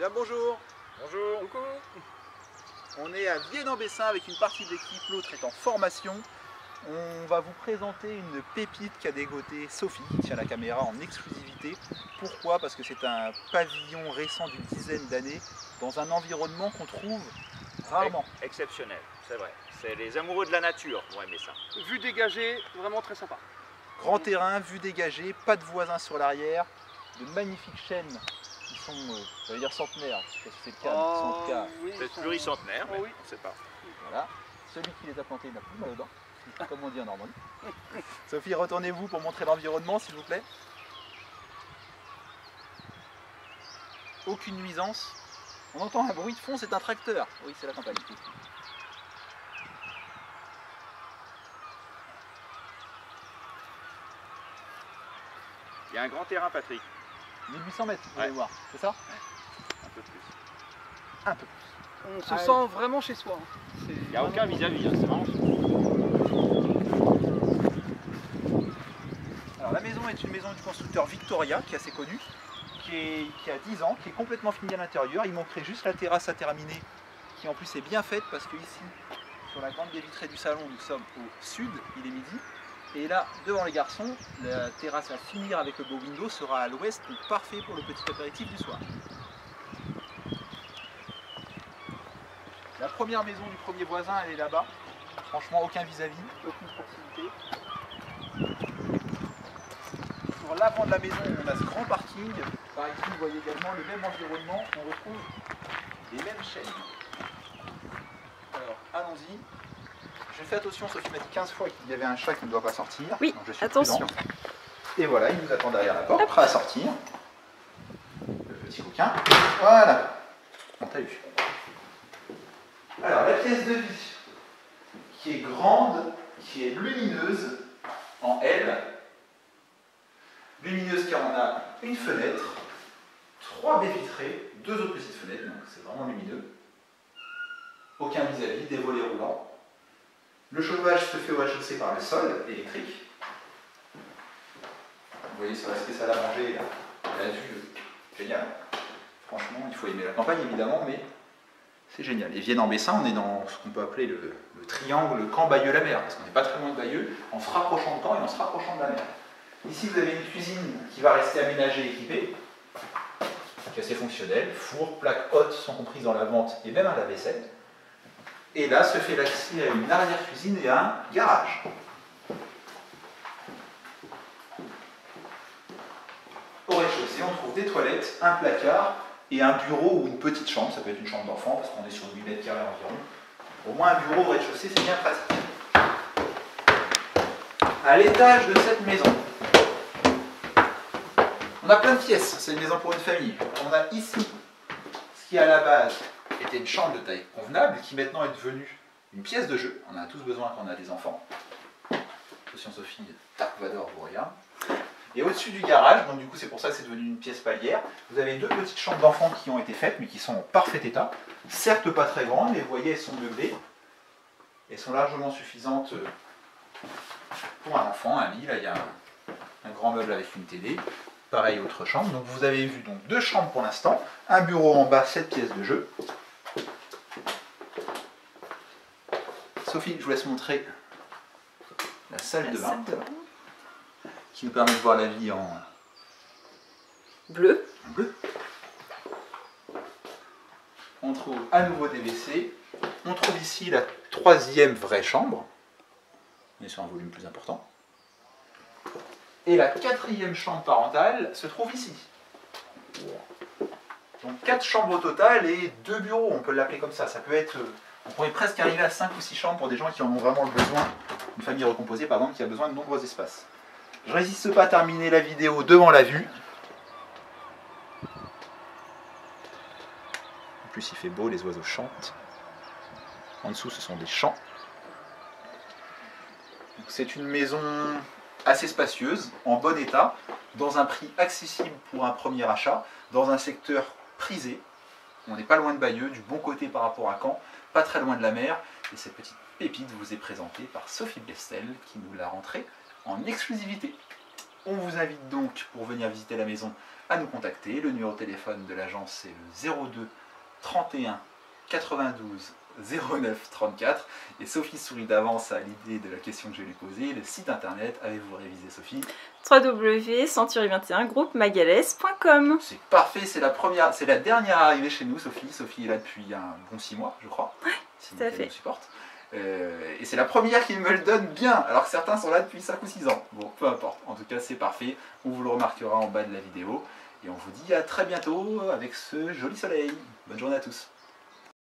Madame, bonjour. Bonjour. Coucou. On est à Vienne-en-Bessin avec une partie de l'équipe, l'autre est en formation. On va vous présenter une pépite qu'a dégoté Sophie, qui tient la caméra en exclusivité. Pourquoi? Parce que c'est un pavillon récent d'une dizaine d'années, dans un environnement qu'on trouve rarement. Exceptionnel, c'est vrai. C'est les amoureux de la nature qui vont aimer ça. Vue dégagée, vraiment très sympa. Grand terrain, vue dégagée, pas de voisins sur l'arrière, de magnifiques chênes qui sont, j'allais dire centenaires, je sais pas si c'est le cas, mais qui sont en tout cas, oui, Peut-être pluricentenaire, mais oui. on ne sait pas. voilà. Celui qui les a plantés n'a plus mal aux dents, comme on dit en Normandie. Sophie, retournez-vous pour montrer l'environnement, s'il vous plaît. Aucune nuisance. On entend un bruit de fond, c'est un tracteur. Oui, c'est la campagne. Il y a un grand terrain, Patrick. 1800 mètres, vous allez Ouais. voir, c'est ça? Un peu plus. Un peu plus. On se Allez. sent vraiment chez soi. Il n'y a aucun vis-à-vis, hein, c'est marrant. Alors la maison est une maison du constructeur Victoria, qui est assez connu, qui a 10 ans, qui est complètement finie à l'intérieur. Il manquerait juste la terrasse à terminer, qui en plus est bien faite parce que ici, sur la grande baie vitrée du salon, nous sommes au sud, il est midi. Et là, devant les garçons, la terrasse à finir avec le beau window sera à l'ouest, donc parfait pour le petit apéritif du soir. La première maison du premier voisin, elle est là-bas. Franchement, aucun vis-à-vis, aucune proximité. Sur l'avant de la maison, on a ce grand parking. Par ici, vous voyez également le même environnement. On retrouve les mêmes chaînes. Alors, allons-y. Je fais attention, Sophie m'a dit 15 fois qu'il y avait un chat qui ne doit pas sortir. Oui, donc je suis attention. prudent. Et voilà, il nous attend derrière la porte, prêt à sortir. Le petit coquin. Voilà. On t'a eu. Alors, la pièce de vie, qui est grande, qui est lumineuse, en L. Lumineuse car on a une fenêtre, 3 baies vitrées, 2 autres petites fenêtres, donc c'est vraiment lumineux. Aucun vis-à-vis, des volets roulants. Le chauffage se fait au rez-de-chaussée par le sol électrique. Vous voyez sur la salle à manger, la vue, génial. Franchement, il faut aimer la campagne évidemment, mais c'est génial. Et Vienne-en-Bessin, on est dans ce qu'on peut appeler le triangle Caen-Bayeux-la-Mer, parce qu'on n'est pas très loin de Bayeux, en se rapprochant de Caen et en se rapprochant de la mer. Ici, vous avez une cuisine qui va rester aménagée et équipée, qui est assez fonctionnelle. Four, plaques hautes sont comprises dans la vente et même un lave-vaisselle. Et là se fait l'accès à une arrière-cuisine et à un garage. Au rez-de-chaussée, on trouve des toilettes, un placard et un bureau ou une petite chambre. Ça peut être une chambre d'enfant parce qu'on est sur 8 mètres carrés environ. Au moins un bureau au rez-de-chaussée, c'est bien pratique. À l'étage de cette maison, on a plein de pièces. C'est une maison pour une famille. On a ici ce qui à la base était une chambre de taille convenable, qui maintenant est devenue une pièce de jeu. On en a tous besoin quand on a des enfants. Attention Sophie, Dark Vador vous regarde. Et au-dessus du garage, donc du coup c'est pour ça que c'est devenu une pièce palière, vous avez 2 petites chambres d'enfants qui ont été faites, mais qui sont en parfait état. Certes pas très grandes, mais vous voyez elles sont meublées. Elles sont largement suffisantes pour un enfant, un lit. Là il y a un grand meuble avec une télé. Pareil, autre chambre. Donc vous avez vu donc 2 chambres pour l'instant, un bureau en bas, 7 pièces de jeu. Sophie, je vous laisse montrer la salle de bain, qui nous permet de voir la vie en Bleu. bleu. On trouve à nouveau des WC. On trouve ici la 3e vraie chambre. On est sur un volume plus important. Et la 4e chambre parentale se trouve ici. Donc 4 chambres au total et 2 bureaux, on peut l'appeler comme ça. Ça peut être, on pourrait presque arriver à 5 ou 6 chambres pour des gens qui en ont vraiment le besoin. Une famille recomposée par exemple qui a besoin de nombreux espaces. Je ne résiste pas à terminer la vidéo devant la vue. En plus il fait beau, les oiseaux chantent. En dessous ce sont des champs. C'est une maison assez spacieuse, en bon état, dans un prix accessible pour un premier achat, dans un secteur prisé. On n'est pas loin de Bayeux, du bon côté par rapport à Caen, pas très loin de la mer. Et cette petite pépite vous est présentée par Sophie Bestel, qui nous l'a rentrée en exclusivité. On vous invite donc, pour venir visiter la maison, à nous contacter. Le numéro de téléphone de l'agence c'est le 02 31 92 09 34. Et Sophie sourit d'avance à l'idée de la question que je vais lui poser. Le site internet, avez-vous révisé Sophie? www.century21groupemagales.com. C'est parfait, c'est la dernière arrivée chez nous, Sophie. Sophie est là depuis un bon 6 mois, je crois. Ouais, si tout à fait. nous supporte. Et c'est la première qui me le donne bien, alors que certains sont là depuis 5 ou 6 ans. Bon, peu importe. En tout cas, c'est parfait. On vous le remarquera en bas de la vidéo. Et on vous dit à très bientôt avec ce joli soleil. Bonne journée à tous.